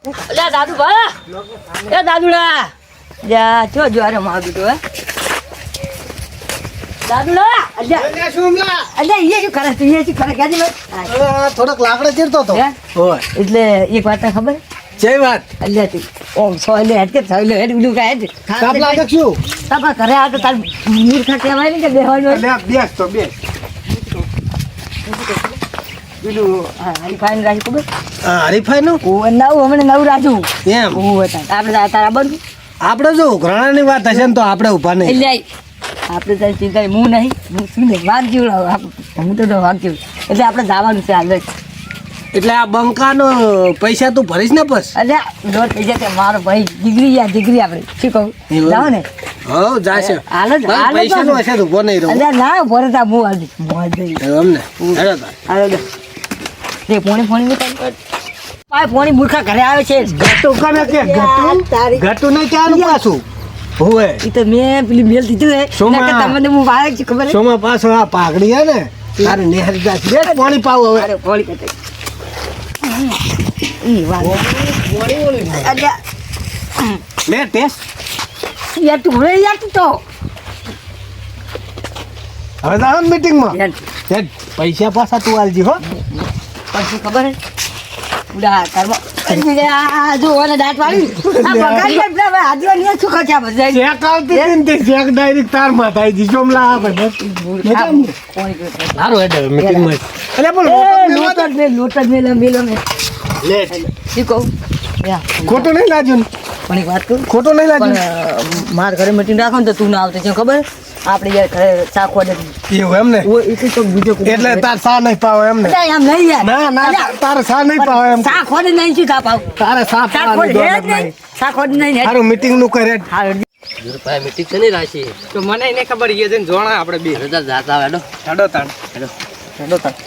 અલ્યા દાદુ ભા એ દાદુડા જા ચો જો અરે માગું તો હે દાદુડા અલ્યા શુમલા અલ્યા એ શું કરે તું એ શું કરે ગાજી ભાઈ થોડોક લાકડા ચીરતો તો હે? હોય એટલે એક વાત તને ખબર જય વાત અલ્યા તું ઓમ સોલે હેડ કે સોલે હેડ ઉલું કાય હેડ કાપ લાગે શું તાપા ઘરે આ તો તાર મૂર્ખા કહેવાય ને કે બેહવાનું અલ્યા બેસ તો બેસ પેલું હરીફાઈ રાખ્યું ખબર હા હરીફાઈ નું ઓ નવું હમણાં નવું રાજુ એમ ઓ હતા આપણે તારા બંધ આપણે જો ઘણાની વાત હશે ને તો આપણે ઉભા નહીં એટલે આપણે તારી ચિંતા હું નહીં હું શું નહીં વાઘ જેવું હું તો વાઘ જેવું એટલે આપણે જવાનું છે હાલ એટલે આ બંકાનો પૈસા તું ભરીશ ને બસ એટલે લોટ થઈ જાય કે મારો ભાઈ ડિગ્રી આપણે શું કહું એવું? જાઓ ને હો જાશે હાલ જ પૈસા નો હશે તો ઉભો નહીં રહું એટલે ના ભરતા હું હાલ મોજ જઈ અમને હેડો તાર. હાલો તે પોણી નહીં પાય પોણી મૂર્ખા ઘરે આવે છે ઘટુ કને કે તારી ઘટુ નહીં ક્યાંનું પાછું હોવે એ તો મેં પેલી મેલ દીધું હે સોમા. નકર તમને હું વાય છે ખબર હે? સોમાં પાછો આ પાઘડી હે ને તારે નેહરી જાશે બે પાણી પાવ હવે અરે પોણી કતે ઈ વાત અલ્યા લે ટેસ્ટ યાર તું હવે યાર તું તો હવે તો મીટિંગમાં યાર પૈસા પાછા તું આલજી હો પછી ખબર હે ઉડા કરવા આ જો ઓને દાંત વાળી આ બગાડી ગયા પેલા આદિવા ની શું ખર્ચા બધા ચેક આવતી હતી ને તે ચેક ડાયરેક્ટ તાર માથે આવી જી જોમલા આ ભાઈ સારું હેડે મીટિંગમાં અલે બોલ લોટ જ મેલો મે લે શું કહું યા ખોટો નહીં લાગ્યો ને પણ એક વાત કહું ખોટો નહીં લાગ્યો પણ માર ઘરે મીટિંગ રાખો ને તો તું ના આવતો છે ખબર આપણે યાર ઘરે ચાખવા દે એવું એમ ને ઓ એટલે તો બીજો કોઈ એટલે તાર સા નહીં પાવ એમ ને આમ નહીં યાર ના ના તારે સા નહીં પાવ એમ ચાખવા દે નહીં શું પાવ તારે સા ચાખવા પાવાની દે દોડ નહીં નહીં ચાખવા દે નહીં સારું મીટિંગ નું કરે હારું મીટિંગ છે ને રાશી તો મને એને ખબર એ છે જોણા આપણે બે રજા જાતા હેડો હેડો તાણ હેડો તાણ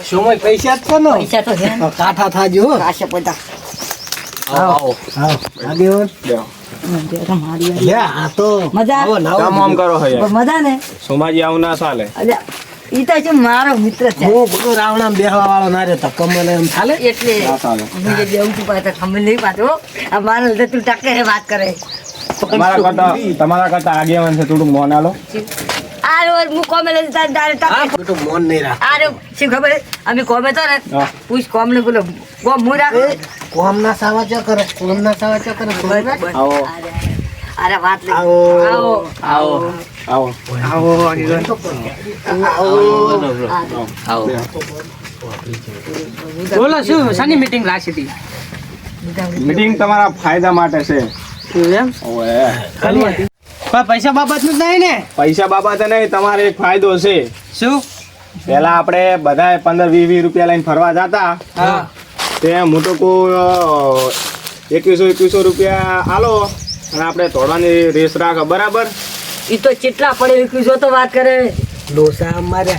સમય પૈસા જ છે ને પૈસા તો છે ને કાઠા થાજો હો. કાશે પૈસા આવો હા આગેવાન મારી લે આ તો મજા આવો નવો કામ આમ કરો હે યાર મજા ને સોમાજી આવું ના ચાલે અલ્યા ઈ તો છે મારો મિત્ર છે હું બધું રાવણામાં બેહવા વાળો ના રહ્યો તો કમલ એમ ચાલે એટલે ના ચાલે હું જે દેવું છું પાછા ખબર નહીં પાછો આ મારો એટલે તું ટકે હે વાત કરે તમારા કરતા આગેવાન છે થોડુંક મોન આલો આ રોજ હું કોમે લઈ તારે હા ટકે બધું મોન નહીં રાખ અરે શું ખબર હે? અમે કોમે તો ને હા. પૂછ કોમ ને બોલો કોમ હું રાખું કોમ ના સાવા ચો કરે કોમ ના સાવા ચો કરે આવો અરે વાત લઈ આવો. આવો આવો આવો આવો આગેવાન આવો બોલો શું શાની મીટિંગ રાખી હતી મીટિંગ તમારા ફાયદા માટે છે એમ ઓએ પણ પૈસા બાબત નું નહીં ને પૈસા બાબતે નહીં તમારે એક ફાયદો છે શું પહેલા આપણે બધાએ 15-20 રૂપિયા લઈને ફરવા જતા હા તે હું તો કોઈ 2100 રૂપિયા આલો અને આપણે તોડવાની રેસ રાખો બરાબર ઈ તો ચેટલા પડે એકવીસ તો વાત કરે ડોસા અમારે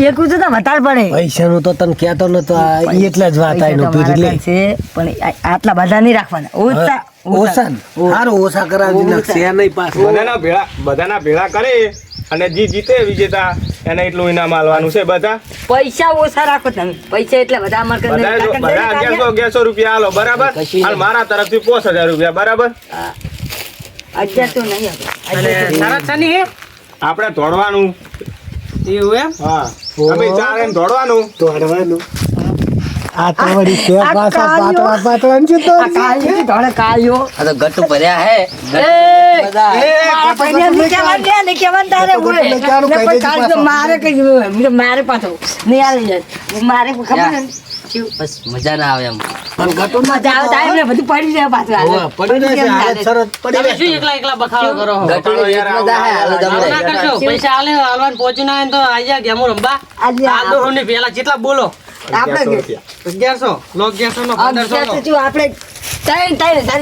એકવીસ તો વધારે પડે પૈસા નું તો તને કહેતો નતો આ ઈ એટલે જ વાત આઈ નો પૈસા તો પીર લે મારા છે પણ આટલા બધા નહીં રાખવાના ઓછા ઓછા ને? હારું ઓછા કરાવી નાખશે એ નહીં પાસ બધાના ભેળા કરે અને જીતે વિજેતા એને એટલું ઇનામ આલવાનું છે બધા પૈસા ઓછા રાખો તમે પૈસા એટલે બધા અમાર કરને બધા 1100 રૂપિયા આલો બરાબર અને મારા તરફથી 5000 રૂપિયા બરાબર અત્યાર તો નહીં અને તારા શાની હે આપણે દોડવાનું એવું એમ હા અમે ચાર એમ દોડવાનું તોડવાનું આ તો વળી છે પાછા પાતળા પાતળા છે તો આ કાળીઓ ધોળે કાળીઓ આ તો ગટ્ટુ ભર્યા હે મારા ભાઈને નહીં કહેવાનું તારે હોય. તમે ક્યાંનું ને કહી કોઈ દેજો કાળજી પાછો? મારે કઈ મારે પાછો નહીં આવી જાય મારે ખબર ને બસ મજા ના આવે એમ પણ ગટુ ના મજા આવે time ને બધું પડી જાય પાછું હાલે. હોવે, પડી રહેશે હાલત શરત પડી તમે રહેશે શું એકલા એકલા બખાડો કરો છો? ગટ્ટુ ને એક મજા હે હાલો આવું તમને ના કરશો પૈસા આલે હાલવાન પહોંચી ના આવે ને તો આયા ગેમો રમવા આજે આ તો હોની પેલા જેટલા બોલો આપણે 1100 લો 1100 નો 1500 નો જો આપણે ત્રણ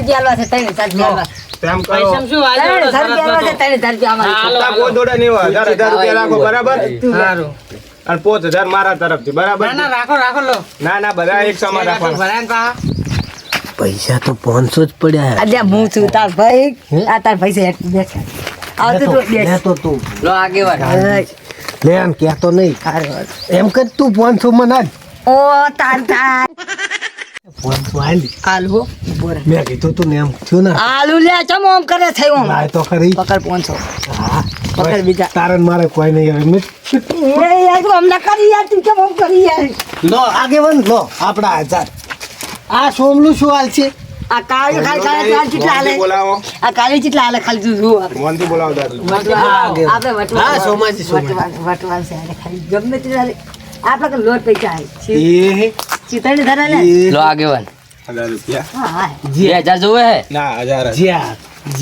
હજાર આલવા છે 3000 આલવા તેમ કરો પૈસા શું આજે ત્રણ હજાર આલવા છે 3000 આલવા હાલો આ કોઈ દોડે નહીં હોય 1000 રૂપિયા રાખો બરાબર સારું અને 5000 મારા તરફથી બરાબર ના ના રાખો રાખો લો ના બધા એક સમાન રાખવાના ભરાય પા પૈસા તો 500 જ પડ્યા આજે હું છું તાર ભાઈ આ તાર પૈસા હેઠ બેઠા આવતો તો બેઠ લે તો તું લો આગેવાન લે એમ કહેતો નહીં હારું. એમ કર તું 500 માં નાખ ઓ તાર 500 આલી આલુ બોરે મેં કીધું તું ને એમ થયું ને આલુ લે ચમ ઓમ કરે થયું આમ. લાય તો ખરી પકડ 500 હા પકડ બીજા. તારે ને મારે કોઈ નહીં હવે મેં એ યાર તું અમને કરી યાર તું કેમ ઓમ કરી યાર લો આગેવાન લો આપણા 1000 આ સોમલું શું હાલ છે આ કાળી ખાલી કેટલા હાલે મોહનથી બોલાવો આ કાળી કેટલા હાલે ખાલી તું જુઓ આપણે મોહનથી બોલાવો દાદુ આપણે વટવા હા, સોમાજી, સોમાજી. વટવા છે હાલે ખાલી ગમે તે હાલે આપણે કે લોટ પૈસા આવે એ ચિતણી ધરા લે લો આગેવાન 1000 રૂપિયા હા હા 2000 જોવે હે ના 1000 જ્યાં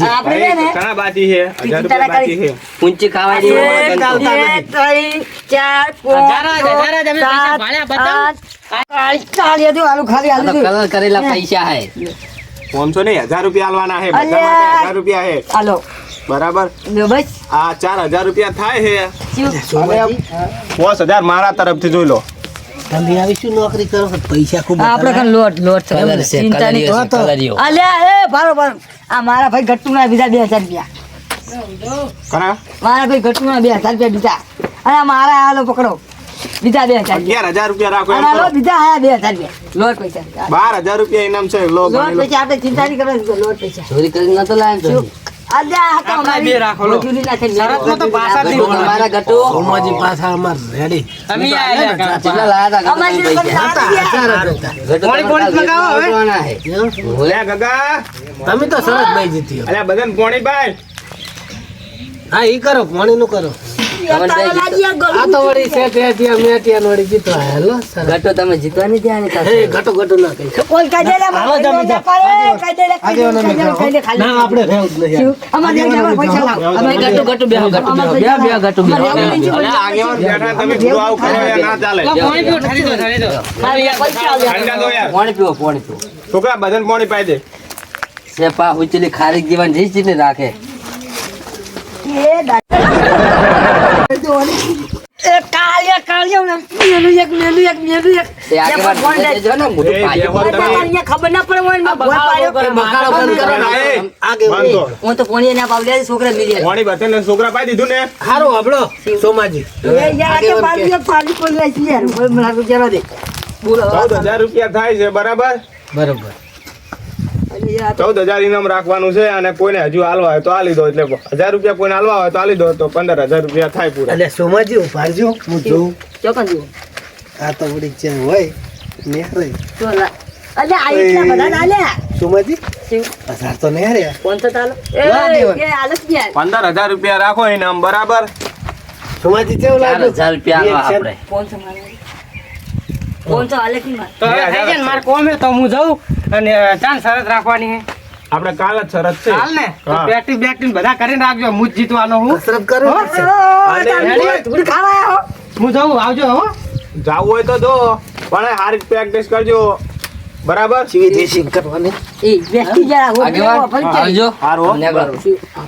આપણે રે ને ઘણા બાકી છે 1000 રૂપિયા બાકી છે ઊંચી ખાવા જેવી એક, બે, ત્રણ, ચાર, પાંચ, હજાર જ, હજાર જ અમે પૈસા સાત, ભાડ્યા બધા. આઠ, કાળી હતી આલુ ખાલી આલુ હતી. કલર કરેલા પૈસા હે 500 નહીં 1000 રૂપિયા આલવાના છે બધા અલ્યા. માટે 1000 રૂપિયા છે હાલો બરાબર લો બસ આ 4000 રૂપિયા થાય છે ચીવ. સોમાજી 5000 મારા તરફથી જોઈ લો તમે આવી શું નોકરી કરો પૈસા ખૂબ આપણે કાં લોટ લોટ છે. કલર છે ચિંતા નહીં. તો. કલરિયો અલ્યા એ ભારો ભારો આ મારા ભાઈ ગટ્ટુ ના બીજા 2000 રૂપિયા કરા મારા ભાઈ ગટ્ટુ ના 2000 રૂપિયા બીજા અને આ મારા હાલો પકડો બીજા 2000 રૂપિયા 11000 રૂપિયા રાખો એમ અને હાલો કરો બીજા આયા 2000 રૂપિયા લોટ પૈસા 12000 રૂપિયા ઇનામ છે લો લોટ ગણી લો પૈસા આપણે ચિંતા નહીં કરવાની લોટ પૈસા ચોરી કરીને નતો લાવ્યો તો અલ્યા આ તો આપણે અમારી બે રાખો લો. મજૂરી નાખે શરતમાં તો પાછા જ નહીં તમારા ગટુ સોમાજી પાછા અમાર રેડી અમે આયા કા. કેટલા લાયા તા અમારી ગટુ પૈસા પૈસા પોણી પોણી મંગાવો હવે. ગટુ હે અલ્યા ગગા તમે તો સરસ ભાઈ જીતી અલ્યા બધાને પોણી ભાઈ હા ઈ કરો પાણી નું કરો આ તો વળી છે ત્યાં મેં ત્યાં વળી જીતો હેલો સરસ ગટુ તમે જીતવાની ત્યાં ને એ ઘટો ઘટો ના કહી કોઈ કાઢેલા હાલો જમી ના આપણે રહેવું જ નહીં પૈસા લાવ અમે ગટુ ગટુ બેહો ગટુ બેહો બે ગટુ બેહો અલ્યા આગેવાન બેઠા તમે પૂરો આવું કરો યાર ના ચાલે લો, પાણી પીવો, ઠરી દો, ઠરી દો. ઠંડા દો યાર પાણી પીવો પાણી પીવો છોકરા બધાને પોણી પાઈ દે સેપા ઉચલી ખારી જીવન રીચ ને રાખે એ આગેવાન ભૂલે જજો ને મોટું એ પાજો બેહો તમે ખબર ના પડે હોય બગાડો બંધ કરો ને એ, આગે બંધો. હું તો પોણી ના પાવ લે છોકરા મિલી પોણી બધાને છોકરા પાઈ દીધું ને હારું હબળો સોમાજી બોલો 14000 રૂપિયા થાય છે બરાબર બરોબર 14000 ઇનામ રાખવાનું છે અને કોઈને હજુ હાલવા હોય તો હાલી દો એટલે 1000 રૂપિયા કોઈને હાલવા હોય તો હાલી દો તો 15000 રૂપિયા થાય પૂરા એટલે સોમાજી ઉભારજો હું જોઉં ચોકન જુઓ આ તો વળી છે હોય ને રે સોમાજી 1000 તો ને રે 15000 રૂપિયા રાખો ઇનામ બરાબર સોમાજી કેવું લાગ્યું 4000 રૂપિયા આલો આપણે તો હવે થઈ જાય ને, મારે કોમ હે તો હું જાઉં અને ચાલ શરત રાખવાની હે. આપણે કાલ જ શરત છે ચાલ ને તો હા. બેટી બેટી બધા કરીને રાખજો, હું જ જીતવાનો હું. કસરત કરો હું જાઉં, આવજો હો. જાવું હોય તો જો પણ હારી પ્રેક્ટિસ કરજો બરાબર સીવી દેશી કરવાની આગેવાન આવજો હારું હો. નીકળો.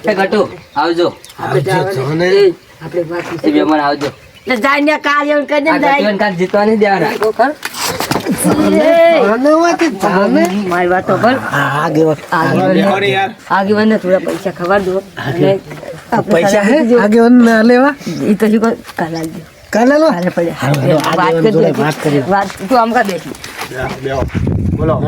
એ ગટુ આવજો એ બે મને આવજો આ ગટુને કાલ જીતવા નહીં દેવાના મારી વાતો પર આગે બેહોરી યાર આગેવાન ને થોડા પૈસા ખબર દો પૈસા હે આગે ના લેવા એ તો શું કલાલ દો કાલે લો હારે પડે આગેવાન જોડે વાત કરી. વાત તું આમ કા બેઠી બેહો બોલો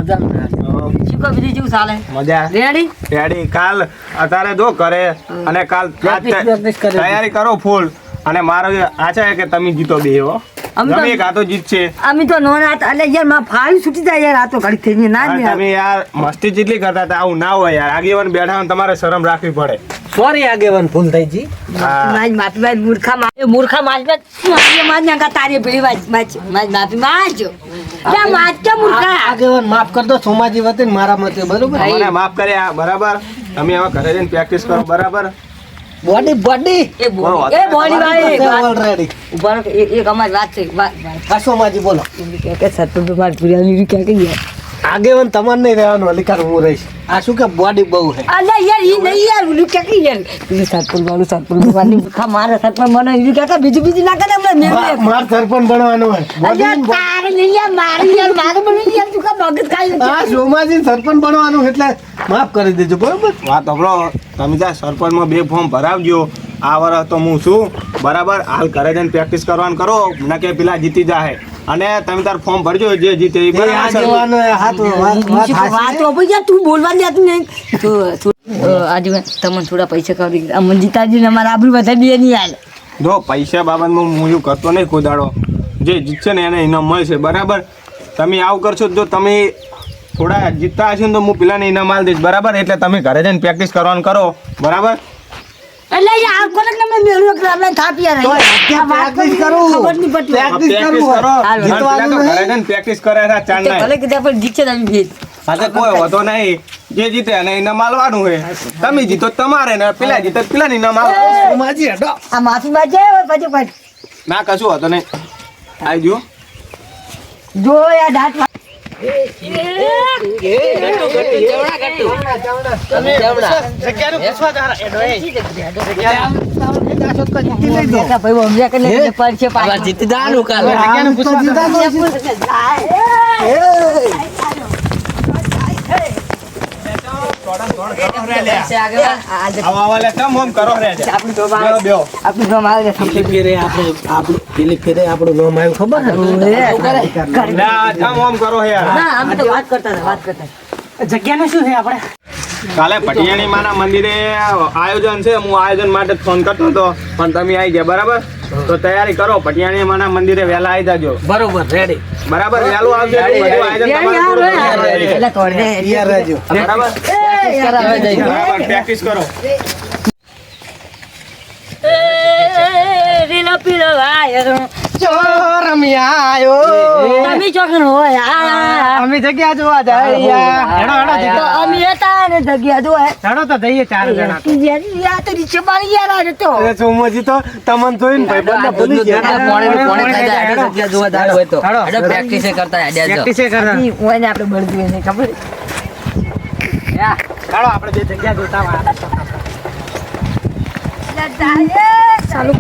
શું કો બીજું શું ચાલે મજા રેડી રેડી કાલ અત્યારે જો કરે અને કાલ practice કરે. તૈયારી કરો ફૂલ અને મારો આશા છે કે તમે જીતો બે હો અમે તો- ગમે એક આ તો જીતશે અમે તો નોના હતા એટલે યાર માં ફાવી છૂટી જાય યાર આ તો ઘડી થઈ ગઈ ના જ અને તમે યાર મસ્તી જેટલી કરતા હતા આવું ના હોય યાર આગેવાન બેઠા હોય ને તમારે શરમ રાખવી પડે સોરી આગેવાન ભૂલ થઈ જી હા. માફી મૂર્ખા માજ ના તારી પેલી માજ માફી માજો માજો મૂર્ખા આગેવાન માફ કર દો સોમાજી વતી મારા મતે બરોબર મને માફ કર્યા બરાબર તમે હવે ઘરે જઈને પ્રેક્ટિસ કરો બરાબર બોડી બોડી એ બોડી વાળી ઓલરેડી ઉભા રહો, એક અમારી વાત છે વાત સોમાજી બોલો કે સત્તર તો મારી પુરાની ક્યાં કઈ યાર આગેવાન તમારે નહીં રહેવાનું અલિકાર હું રહીશ આ શું કે બોડી બહુ છે અલ્યા યાર ઈ નહીં યાર ઓલું ક્યાં કઈ યાર પેલું સત્તર વાળું મૂર્ખા મારે સત્તર મને ઈ ક્યાં બીજું ના કરે હમણાં મેં માર સરપંચ બનવાનું હોય અલ્યા તારે નહીં યાર મારે બની યાર તું કા મગજ ખાઈ આ સોમાજી સરપંચ બનવાનું એટલે માફ કરી દેજો બરોબર વાત હમણો તમે ત્યાં સરપંચમાં 2 ફોર્મ ભરાવજો આ વર્ષ તો હું છું બરાબર. હાલ ઘરે જઈને પ્રેક્ટિસ કરવાનું કરો, ન કે પેલા જીતી જાય. અને તમે તાર ફોર્મ ભરજો, જે જીતે એ બરાબર છે. વાત તો ભાઈ યાર, તું બોલવા દેતું નહીં. આજે તમને થોડા પૈસા કાઢી અમને જીતાજી અમારા આબરૂ વધારે બે નહીં હાલ. જો પૈસા બાબતમાં હું એવું કરતો નહીં કોદાડો. જે જીતશે ને એને ઇનામ મળશે બરાબર. તમે આવું કરશો જો તમે થોડા જીતતા હશો ને તો હું પેલાને ઇનામ આલ દઈશ બરાબર. એટલે તમે ઘરે જઈને પ્રેક્ટિસ કરવાનું કરો બરાબર. એટલે આ કોને તમે મેળવો કે આપણે થાપ્યા રહી. આ વાત કરી ખબર નહીં પડતી. પ્રેક્ટિસ કરો. જીતવાનું તો ઘરે જઈને પ્રેક્ટિસ કરે છે ચાર તે ભલે કીધા પણ જીતશે તમે ભેજ. સાથે કોઈ હોતો નહીં. જે જીતે એને ઇનામ આલવાનું હોય. તમે જીતો તો તમારે ને પેલા જીતે તો પેલાને ઇનામ આલો. આ માફી માંગે પછી પછી ના કશું હોતો નહીં. આવજો. જો યાર દાંત જીતી દાનું કાલ આવા લે તમ હોમ કરો રે. બેહો. આપણું નામ આવે છે. પેલી ફેરે આપણું નામ આવ્યું ખબર ના તમ હોમ કરો યાર. ના અમે તો વાત કરતા હતા, વાત કરતા હતા. જગ્યાનું શું છે આપણે? કાલે પટિયાણી માના મંદિરે આયોજન છે. હું આયોજન માટે ફોન કરતો હતો પણ તમે આવી ગયા બરાબર. તો તૈયારી કરો, પટિયાણી માના મંદિરે વહેલા આવી જાજો બરોબર રેડી બરાબર. વહેલું આવજો એટલે બધું આયોજન તમારું પૂરું થઈ જશે. એટલે તોડને તૈયાર રહેજો. બરાબર પ્રેક્ટિસ કરો. રીલો પીલો વાયરો રમ્યા આયો તમે ચોકન હોય અમે જગ્યા જોવા જાય. હેડો હેડો તો અમે હતા ને જગ્યા જો હેડો તો જઈએ 4 જણા. યા તો નીચે મારી યાર આજે તો સોમોજી તો તમને જોઈને ભાઈ ભૂલી ગયા. પ્રેક્ટિસ કરતા પ્રેક્ટિસ કરતા. હોય ને આપણે બળદું એને ખબર હેડો આપણે બે જગ્યા જોતા વાળા. ચાલુ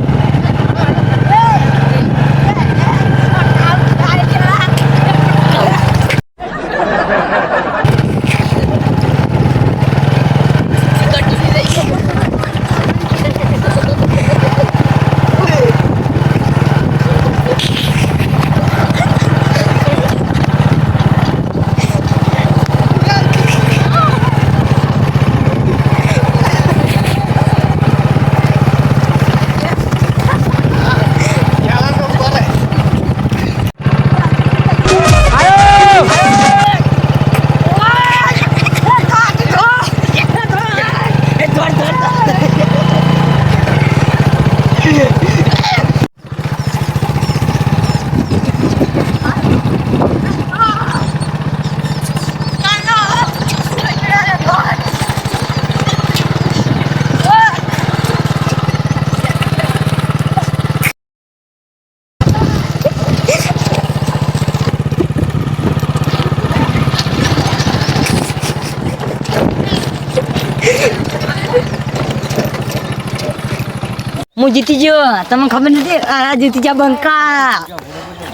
હું જીતી ગયો. તમને ખબર નથી? આ જીતી જા બંકા.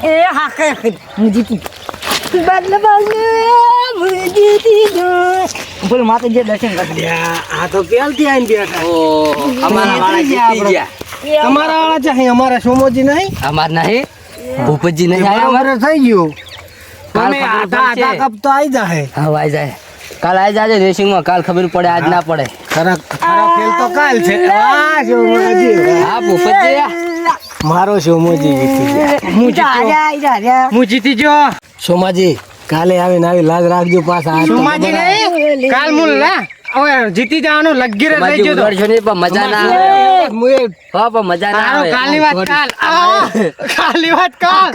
એ હા કે હું જીતી. હું જીતી ગયો. બોલ માતાજી દર્શન કરી. આ તો પેલથી આવીને બેઠા. અમારા વાળા જીતી ગયા. તમારા વાળા છે અમારા સોમોજી નહીં. અમાર નહીં ભૂપતજી નહીં આવ્યો. અમારે થઈ ગયું. કાલ તમે ખબર આધા પડશે. આધા કપ તો આવી જાય. હા આવી જાય. કાલ આવી જાજે રેસિંગમાં. કાલ ખબર પડે, આજ ના પડે. ખરા ખેલ તો કાલ છે. આ સોમોજી હા ભૂપતજી મારો સોમોજી જીતી ગયા. હું જીતી ગયો. સોમાજી કાલે આવીને આવી લાજ રાખજો પાછા. આજ તો સોમાજી નહીં કાલ મુલ લા હવે જીતી જવાનું લગીર લઈ મજા જજો. ઉડાડશો નહીં, પણ મજા ના આવે. હા પણ મજા ના આવે. કાલની વાત કાલ. કાલની વાત કાલ.